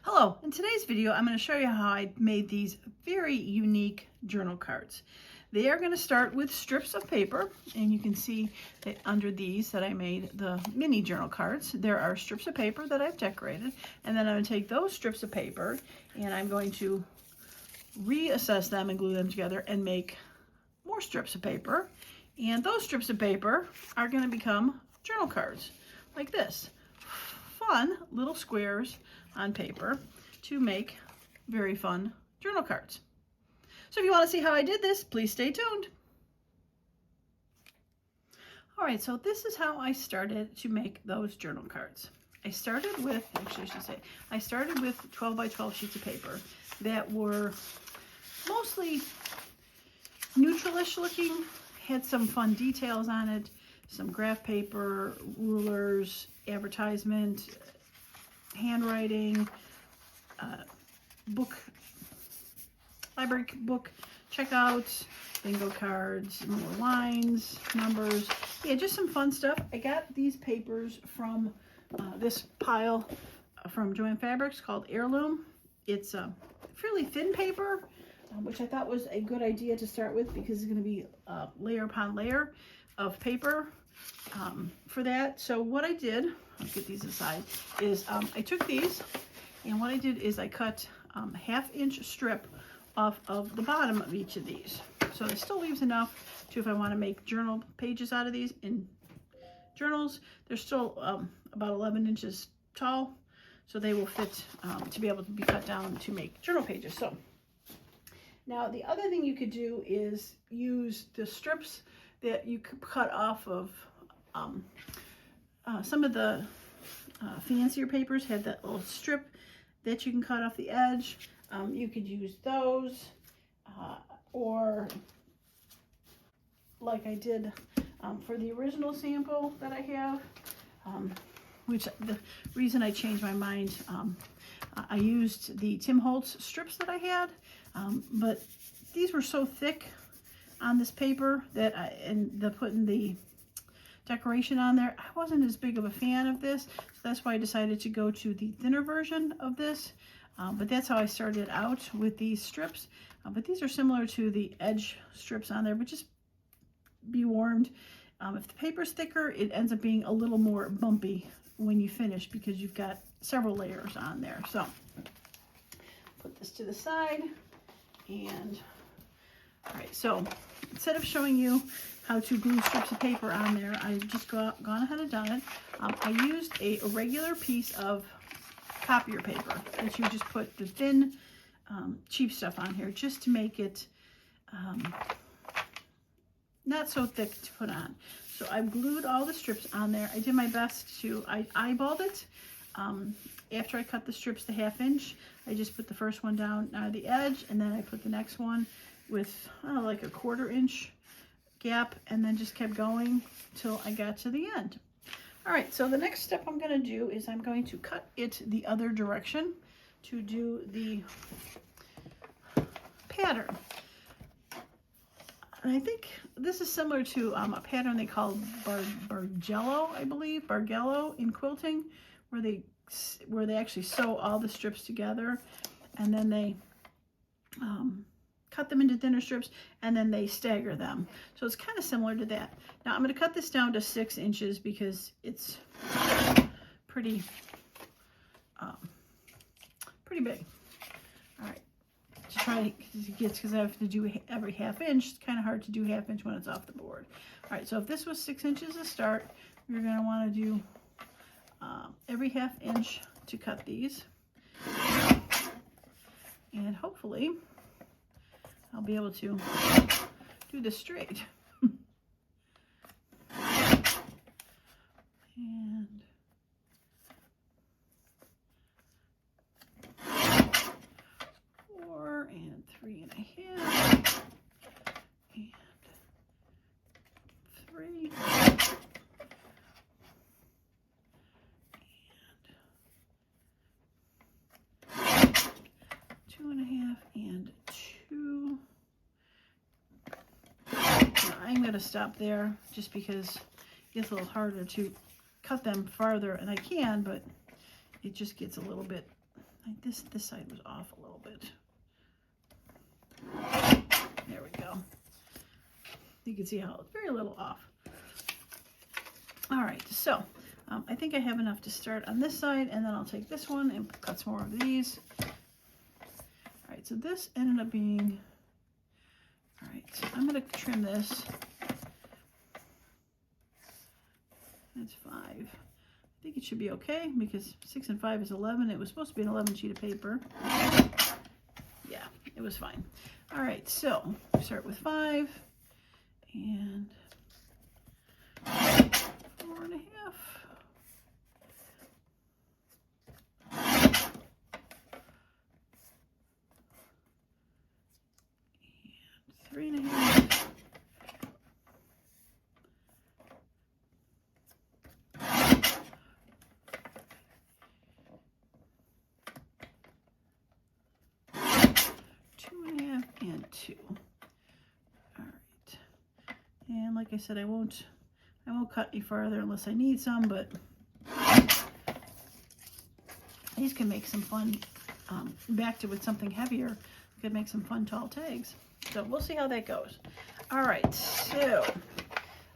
Hello, in today's video I'm going to show you how I made these very unique journal cards. They are going to start with strips of paper, and you can see that under these that I made the mini journal cards. There are strips of paper that I've decorated, and then I'm going to take those strips of paper and I'm going to reassess them and glue them together and make more strips of paper, and those strips of paper are going to become journal cards like this. Fun little squares on paper to make very fun journal cards. So if you want to see how I did this, please stay tuned. All right, so this is how I started to make those journal cards. I started with, I started with 12 by 12 sheets of paper that were mostly neutralish looking, had some fun details on it, some graph paper, rulers, advertisement, handwriting, library book checkouts, bingo cards, more lines, numbers. Yeah, just some fun stuff. I got these papers from this pile from Joann Fabrics called Heirloom. It's a fairly thin paper, which I thought was a good idea to start with because it's going to be layer upon layer of paper for that. So what I did, I'll get these aside, is I took these, and what I did is I cut a ½ strip off of the bottom of each of these. So it still leaves enough to, if I want to make journal pages out of these in journals, they're still about 11 inches tall, so they will fit to be able to be cut down to make journal pages. So now the other thing you could do is use the strips that you could cut off of some of the fancier papers had that little strip that you can cut off the edge. You could use those, or like I did for the original sample that I have, which the reason I changed my mind, I used the Tim Holtz strips that I had, but these were so thick on this paper that putting the decoration on there, I wasn't as big of a fan of this, so that's why I decided to go to the thinner version of this. But that's how I started out with these strips. But these are similar to the edge strips on there, but just be warned, if the paper's thicker, it ends up being a little more bumpy when you finish because you've got several layers on there. So put this to the side, and all right, so instead of showing you how to glue strips of paper on there, I've just gone ahead and done it. I used a regular piece of copier paper that you just put the thin, cheap stuff on here just to make it not so thick to put on. So I've glued all the strips on there. I did my best to, I eyeballed it. After I cut the strips to ½ inch, I just put the first one down the edge, and then I put the next one with like a ½ inch gap, and then just kept going till I got to the end. All right, so the next step I'm going to do is I'm going to cut it the other direction to do the pattern. And I think this is similar to a pattern they call Bargello, I believe, Bargello in quilting, where they actually sew all the strips together, and then they cut them into thinner strips, and then they stagger them. So it's kind of similar to that. Now I'm going to cut this down to 6 inches because it's pretty big. All right, to try to get, because I have to do every ½ inch. It's kind of hard to do ½ inch when it's off the board. All right, so if this was 6 inches to start, you're going to want to do every ½ inch to cut these, and hopefully I'll be able to do this straight. And 4 and 3 1/2 and 3 and 2 1/2 and 2. I'm going to stop there just because it gets a little harder to cut them farther, and I can, but it just gets a little bit This side was off a little bit. There we go. You can see how it's very little off. All right, so I think I have enough to start on this side, and then I'll take this one and cut some more of these. All right, so this ended up being, all right, so I'm gonna trim this. That's 5. I think it should be okay because 6 and 5 is 11. It was supposed to be an 11 sheet of paper. Yeah, it was fine. All right, so start with 5 and 4.5. And 3.5. And 2. All right. And like I said, I won't cut any farther unless I need some, but these can make some fun, backed it with something heavier, could make some fun tall tags. So we'll see how that goes. All right, so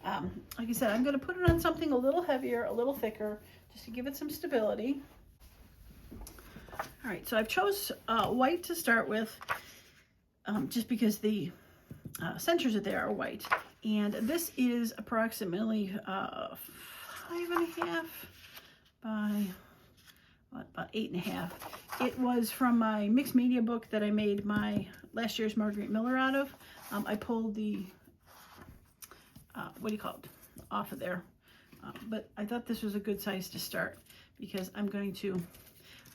like I said, I'm going to put it on something a little heavier, a little thicker, just to give it some stability. All right, so I've chose white to start with, just because the centers of there are white. And this is approximately 5.5 by about 8.5. It was from my mixed media book that I made my last year's Marguerite Miller out of. I pulled the, what do you call it, off of there. But I thought this was a good size to start because I'm going to,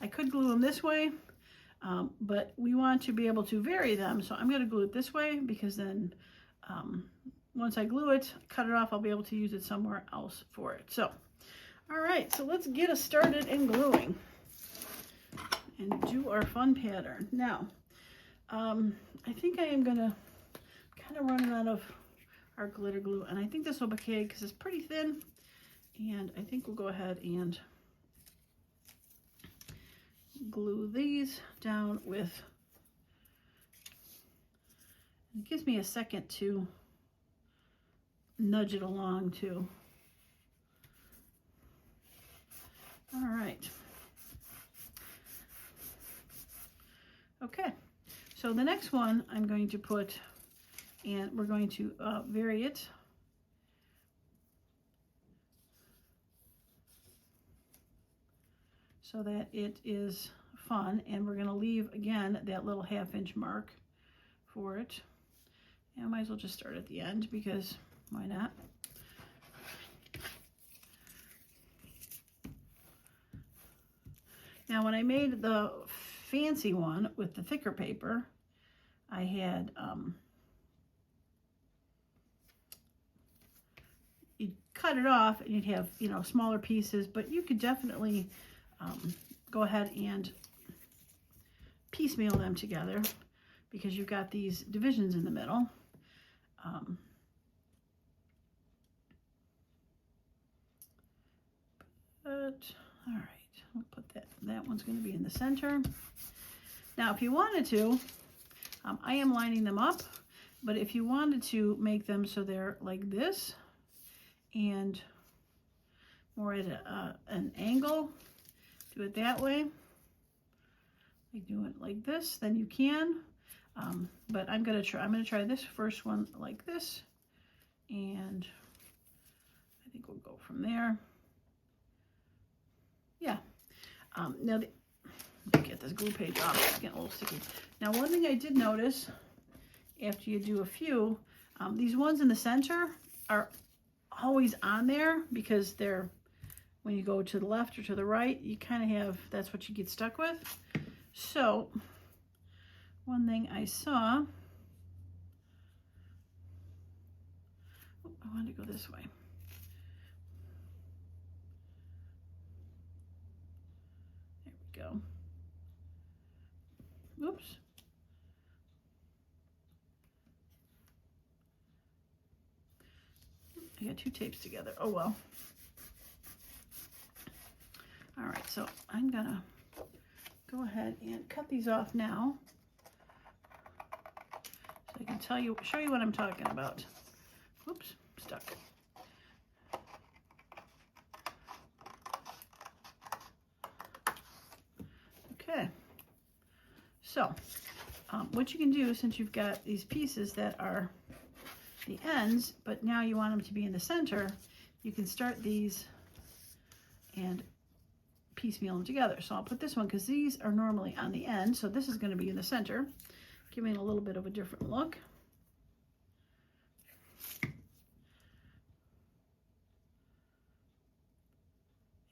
I could glue them this way, but we want to be able to vary them. So I'm going to glue it this way because then once I glue it, cut it off, I'll be able to use it somewhere else for it. So, all right, so let's get us started in gluing and do our fun pattern. Now, I think I am going to kind of run out of our glitter glue, and I think this will be okay because it's pretty thin, and I think we'll go ahead and glue these down with, it gives me a second to nudge it along too. All right. Okay, so the next one I'm going to put, and we're going to vary it. So that it is fun, and we're going to leave again that little 1/2 inch mark for it. And I might as well just start at the end because why not? Now when I made the fancy one with the thicker paper, I had you'd cut it off and you'd have, you know, smaller pieces, but you could definitely go ahead and piecemeal them together because you've got these divisions in the middle. But all right, we'll put that one's going to be in the center. Now if you wanted to, I am lining them up, but if you wanted to make them so they're like this and more at an angle, do it that way, like do it like this, then you can. But I'm gonna try this first one like this, and I think we'll go from there. Yeah. Now get this glue page off. It's getting a little sticky. Now one thing I did notice after you do a few, these ones in the center are always on there because they're, when you go to the left or to the right, you kind of have, that's what you get stuck with. So one thing I saw, I wanted to go this way. There we go. Oops. I got 2 tapes together. Oh well. All right, so I'm gonna go ahead and cut these off now, so I can show you what I'm talking about. Oops, stuck. Okay, so what you can do, since you've got these pieces that are the ends, but now you want them to be in the center, you can start these and piecemeal them together. So I'll put this one, because these are normally on the end, so this is going to be in the center, giving a little bit of a different look.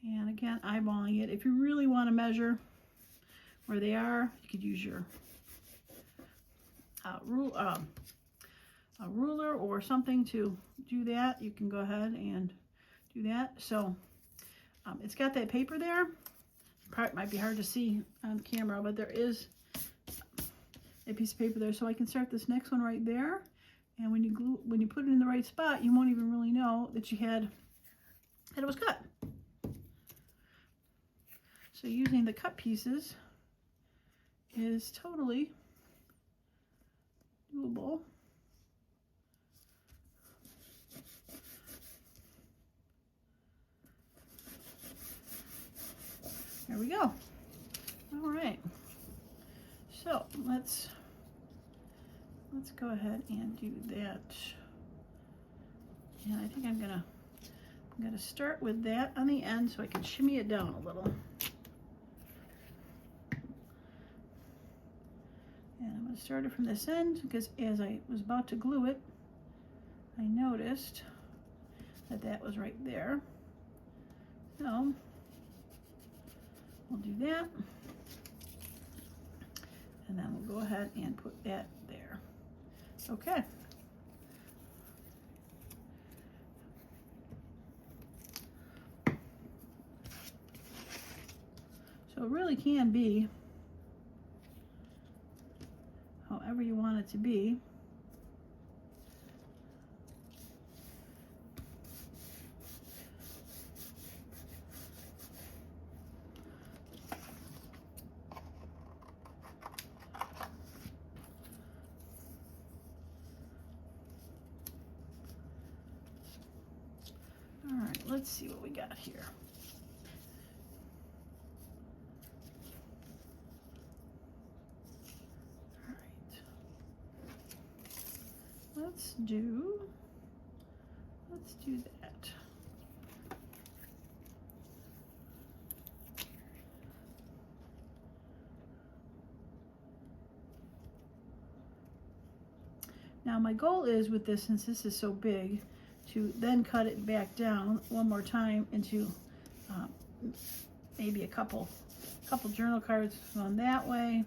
And again, eyeballing it. If you really want to measure where they are, you could use your a ruler or something to do that. You can go ahead and do that. So it's got that paper there. It might be hard to see on camera, but there is a piece of paper there. So I can start this next one right there. And when you put it in the right spot, you won't even really know that that it was cut. So using the cut pieces is totally doable. There we go. All right. So let's go ahead and do that. And I think I'm gonna start with that on the end so I can shimmy it down a little. And I'm going to start it from this end, because as I was about to glue it, I noticed that was right there. So we'll do that. And then we'll go ahead and put that there. Okay. So it really can be however you want it to be. All right, let's see what we got here. Let's do that. Now my goal is with this, since this is so big, to then cut it back down one more time into maybe a couple journal cards going that way.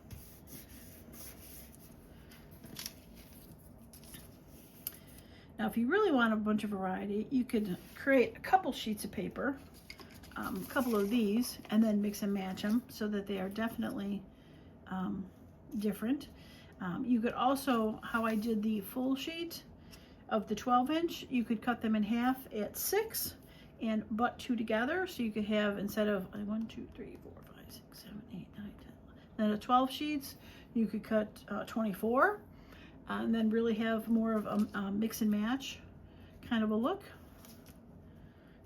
Now, if you really want a bunch of variety, you could create a couple sheets of paper, a couple of these, and then mix and match them so that they are definitely different. You could also, how I did the full sheet of the 12-inch, you could cut them in half at 6 and butt 2 together. So you could have, instead of 1, 2, 3, 4, 5, 6, 7, 8, 9, 10, then at 12 sheets, you could cut 24. And then really have more of a mix and match kind of a look.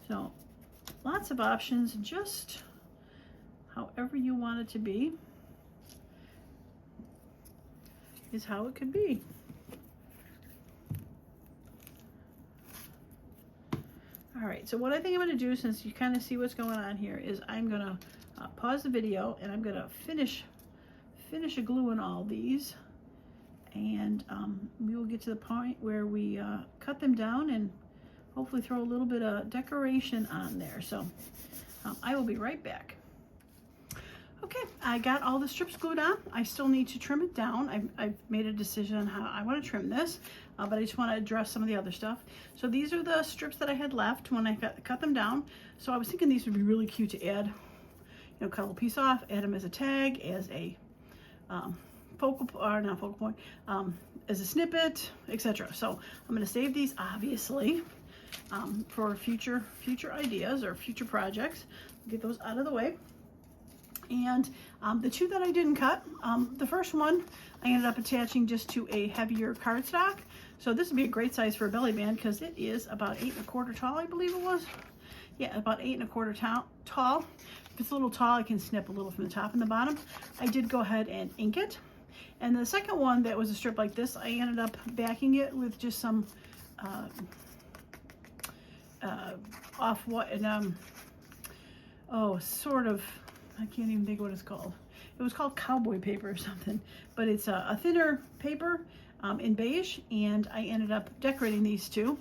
So lots of options, just however you want it to be is how it could be. All right, so what I think I'm going to do, since you kind of see what's going on here, is I'm going to pause the video and I'm going to finish gluing all these. And we will get to the point where we cut them down and hopefully throw a little bit of decoration on there. So I will be right back. Okay, I got all the strips glued on. I still need to trim it down. I've made a decision on how I want to trim this, but I just want to address some of the other stuff. So these are the strips that I had left when I cut them down. So I was thinking these would be really cute to add, cut a little piece off, add them as a tag, as a focal point, as a snippet, etc. So I'm going to save these, obviously, for future ideas or future projects. Get those out of the way. And the two that I didn't cut, the first one I ended up attaching just to a heavier cardstock. So this would be a great size for a belly band because it is about 8 1/4 tall, I believe it was. Yeah, about 8 1/4 tall. If it's a little tall, I can snip a little from the top and the bottom. I did go ahead and ink it. And the second one that was a strip like this, I ended up backing it with just some off what and oh, sort of, I can't even think what it's called. It was called cowboy paper or something, but it's a thinner paper in beige, and I ended up decorating these two.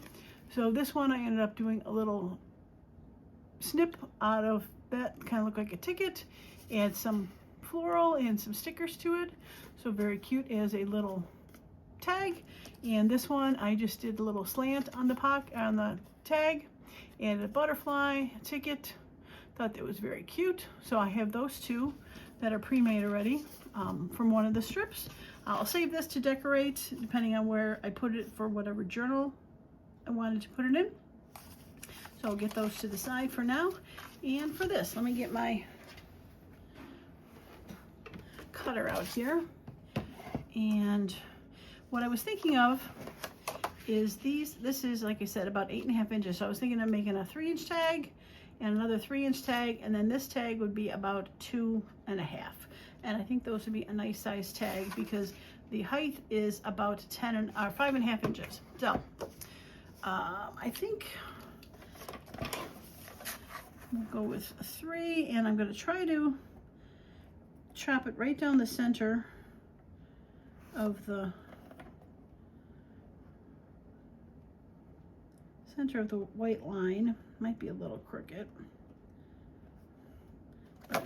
So this one I ended up doing a little snip out of that, kind of looked like a ticket, add some floral and some stickers to it. So very cute as a little tag. And this one I just did a little slant on the tag, and a butterfly, a ticket. Thought that was very cute. So I have those two that are pre-made already from one of the strips. I'll save this to decorate depending on where I put it for whatever journal I wanted to put it in. So I'll get those to the side for now. And for this, let me get my cutter out here. And what I was thinking of is this is, like I said, about 8 1/2 inches. So I was thinking of making a 3-inch tag and another 3-inch tag, and then this tag would be about 2 1/2. And I think those would be a nice size tag because the height is about 5 1/2 inches. So I think we'll go with 3, and I'm going to try to chop it right down the center of the white line. Might be a little crooked. But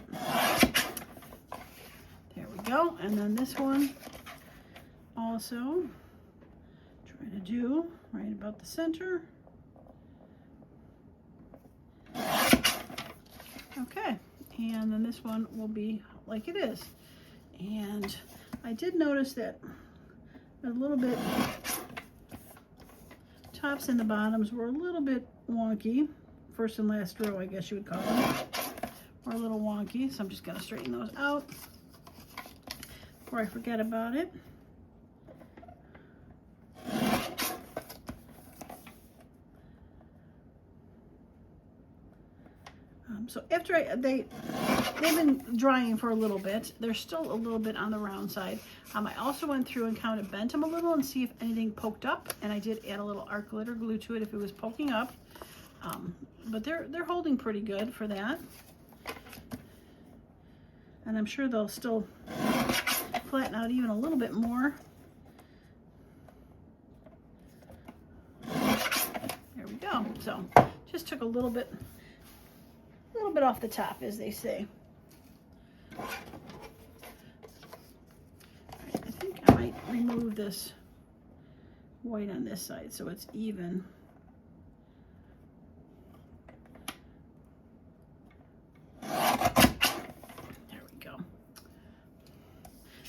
there we go. And then this one also try to do right about the center. Okay, and then this one will be like it is. And I did notice that a little bit, tops and the bottoms were a little bit wonky. First and last row, I guess you would call them, were a little wonky. So I'm just gonna straighten those out before I forget about it. So after they've been drying for a little bit, they're still a little bit on the round side. I also went through and kind of bent them a little and see if anything poked up, and I did add a little art glitter glue to it if it was poking up. But they're holding pretty good for that, and I'm sure they'll still flatten out even a little bit more. There we go. So just took a little bit off the top, as they say. All right, I think I might remove this white on this side so it's even. There we go.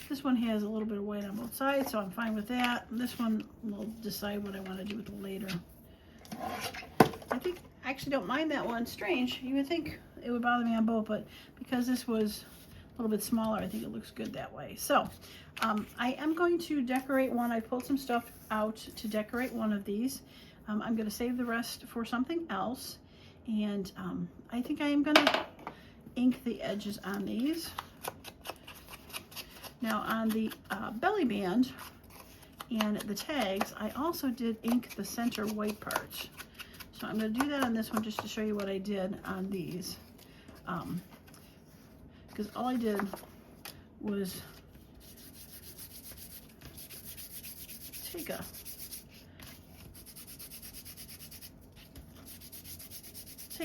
This one has a little bit of white on both sides, so I'm fine with that. This one, we'll decide what I want to do with it later. I think I actually don't mind that one. Strange. You would think it would bother me on both, but because this was a little bit smaller, I think it looks good that way. So I am going to decorate one. I pulled some stuff out to decorate one of these. I'm going to save the rest for something else. And I think I am going to ink the edges on these. Now on the belly band and the tags, I also did ink the center white parts. So I'm going to do that on this one just to show you what I did on these. Because all I did was take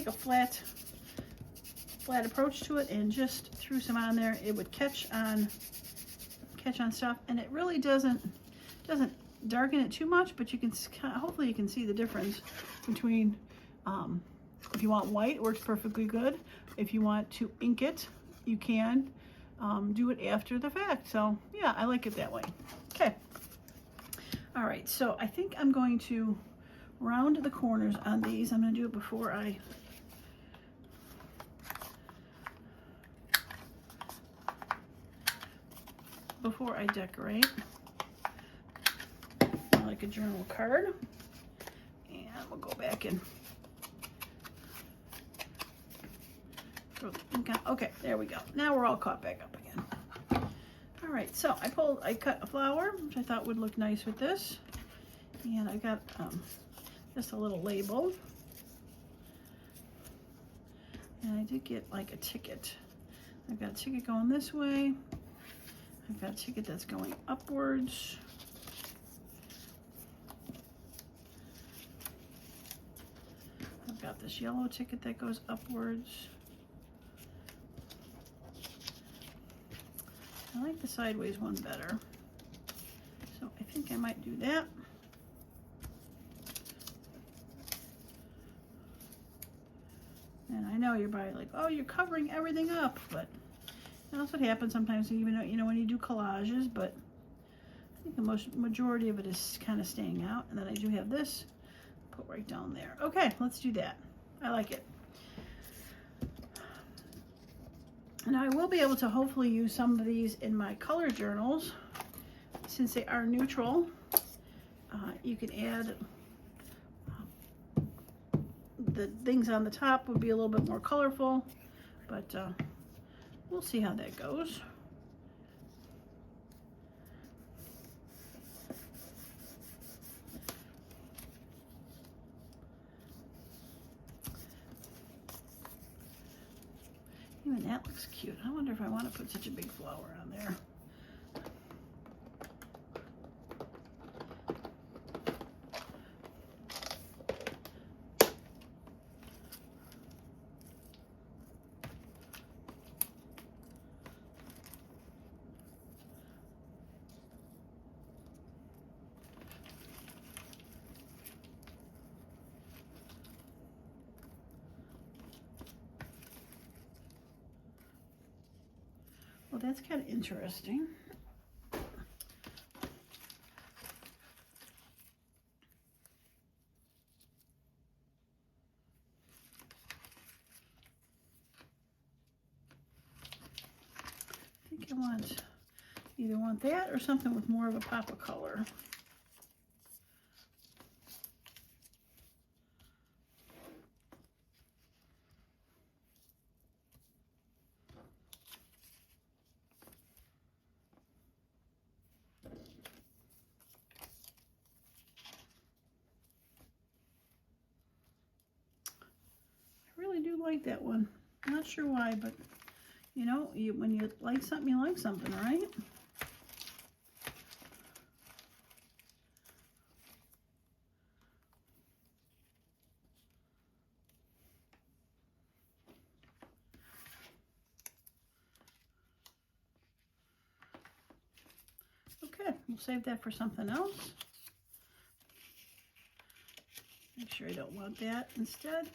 a flat approach to it and just threw some on there. It would catch on stuff, and it really doesn't darken it too much, but you can hopefully you can see the difference between if you want white, it works perfectly good. If you want to ink it, you can do it after the fact. So yeah, I like it that way. Okay. All right, so I think I'm going to round the corners on these. I'm going to do it before I before I decorate. Like a journal card. And we'll go back and throw the ink out. Okay, there we go. Now we're all caught back up again. All right, so I cut a flower, which I thought would look nice with this. And I got just a little label. And I did get like a ticket. I've got a ticket going this way. I've got a ticket that's going upwards. I've got this yellow ticket that goes upwards. I like the sideways one better. So I think I might do that. And I know you're probably like, oh, you're covering everything up, but that's what happens sometimes, even though, you know, when you do collages, but I think the majority of it is kind of staying out. And then I do have this put right down there. Okay, let's do that. I like it. And I will be able to hopefully use some of these in my color journals. Since they are neutral, you can add the things on the top would be a little bit more colorful, but we'll see how that goes. Even that looks cute. I wonder if I want to put such a big flower on there. Well, that's kind of interesting. I think I either want that or something with more of a pop of color. Like that one. I'm not sure why, but you know, when you like something, you like something, right? Okay, we'll save that for something else. Make sure I don't want that instead.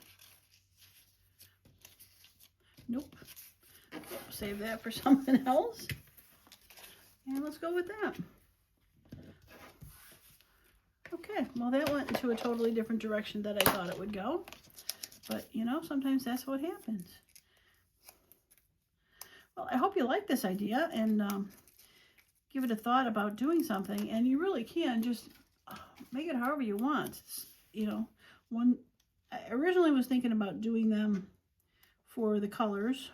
Nope. Okay, save that for something else. And let's go with that. Okay, well that went into a totally different direction that I thought it would go. But you know, sometimes that's what happens. Well, I hope you like this idea and give it a thought about doing something. And you really can just make it however you want. You know, I originally was thinking about doing them for the colors,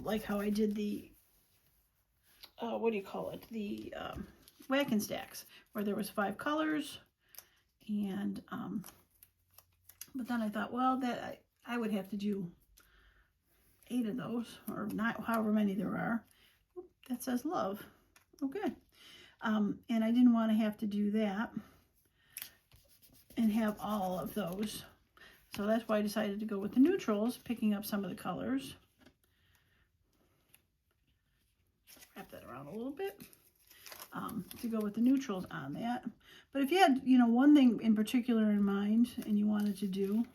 like how I did the, what do you call it? The whack and stacks, where there was 5 colors, and but then I thought, well, that I would have to do 8 of those, or not, however many there are. Oop, that says love. Okay, and I didn't want to have to do that and have all of those. So that's why I decided to go with the neutrals, picking up some of the colors. Wrap that around a little bit to go with the neutrals on that. But if you had, you know, one thing in particular in mind and you wanted to do,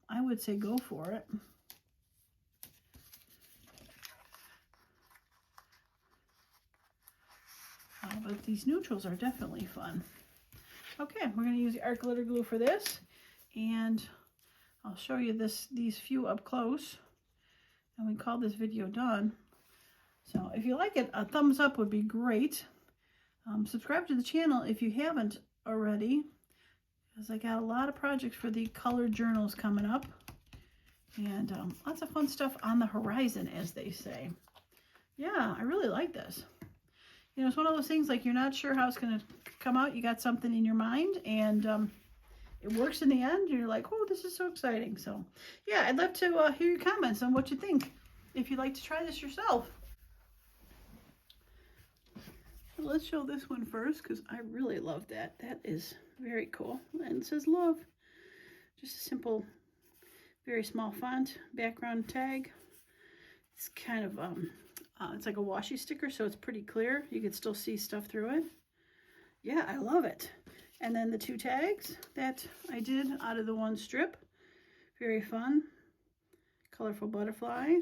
I would say go for it. But these neutrals are definitely fun. Okay, we're going to use the art glitter glue for this, and I'll show you these few up close. and we call this video done. So if you like it, a thumbs up would be great. Subscribe to the channel if you haven't already, because I got a lot of projects for the colored journals coming up, and lots of fun stuff on the horizon, as they say. Yeah, I really like this. You know, it's one of those things like you're not sure how it's going to come out. You got something in your mind, and it works in the end. You're like, oh, this is so exciting. So yeah, I'd love to hear your comments on what you think if you'd like to try this yourself. Let's show this one first, because I really love that. That is very cool. And it says love. Just a simple, very small font, background tag. It's kind of, it's like a washi sticker, so it's pretty clear. You can still see stuff through it. Yeah, I love it. And then the 2 tags that I did out of the 1 strip. Very fun. Colorful butterfly.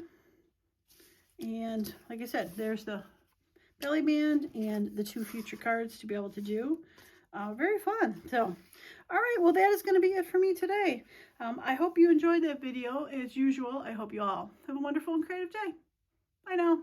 And like I said, there's the belly band and the 2 future cards to be able to do. Very fun. So, all right, well, that is going to be it for me today. I hope you enjoyed that video. As usual, I hope you all have a wonderful and creative day. Bye now.